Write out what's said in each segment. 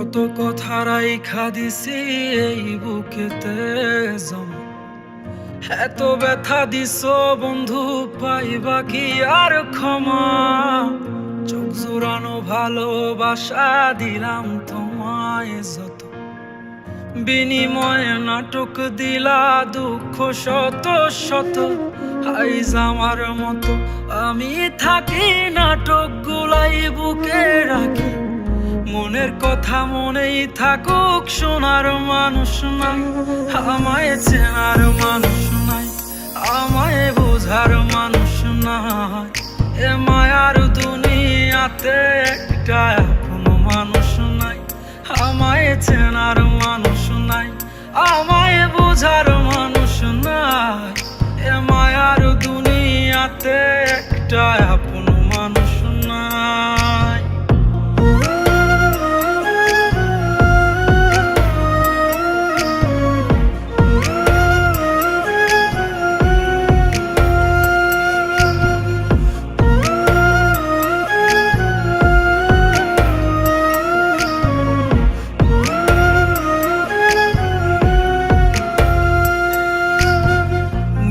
কত কথা রাইখা দিছি এই বুকেতে জমা, এত ব্যথা দিছ বন্ধু পাইবা কি আর ক্ষমা। চোখ জোড়ানো ভালোবাসা দিলাম তোমায় যত, বিনিময়ে নাটক দিলা দুঃখ শত শত। আইজ আমার মতো আমি থাকি নাটক গুলাই বুকে রাখি, মনের কথা মনেই থাকুক, শোনার মানুষ নাই, আমায় চেনার মানুষ নাই, আমায় বোঝার মানুষ নাই। এ মায়ার দুনিয়াতে একটা কোনো মানুষ নাই, আমায় চেনার মানুষ নাই, আমায় বোঝার মানুষ নাই। এ মায়ার দুনিয়াতে একটা কোনো মানুষ নাই।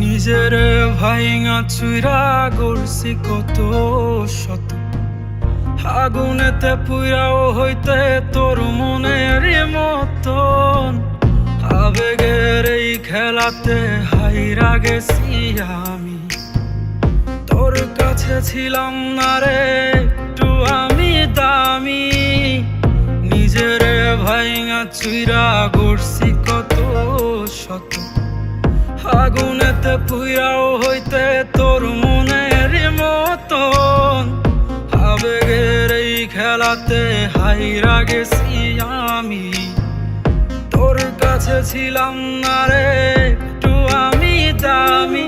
নিজের ভাইঙা চুইরা গড়ছি কত শত, আগুনেতে পুইরাও হইতে তোর মনের মতন। আবেগের এই খেলাতে হাইরা গেছি আমি, তোর কাছে ছিলাম না রে একটু আমি দামি। নিজের ভাইঙা চুইরা গড়ছি কত শত, আগুনেতে পুইরাও হইতে তোর মনের মতন। আবেগের এই খেলাতে হাইরা গেছি আমি, তোর কাছে ছিলাম না রে একটু আমি দামি।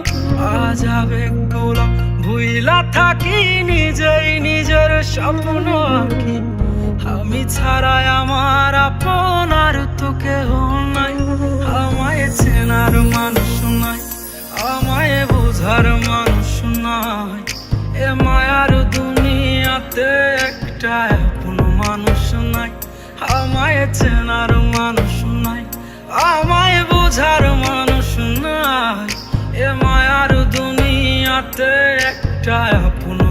আজ আবেগগুলা ভুইলা থাকি, নিজেই নিজের স্বপ্ন আঁকি, আমি ছাড়াই আমার আপন আর তো কেহ নাই। আমায় চেনার মানুষ নাই, আমায় বোঝার মানুষ নাই। এ মায়ার দুনিয়াতে একটা কোনো মানুষ নাই, আমায় চেনার মানুষ নাই, আমায় বোঝার মানুষ নাই। এ মায়ার দুনিয়াতে একটা কোনো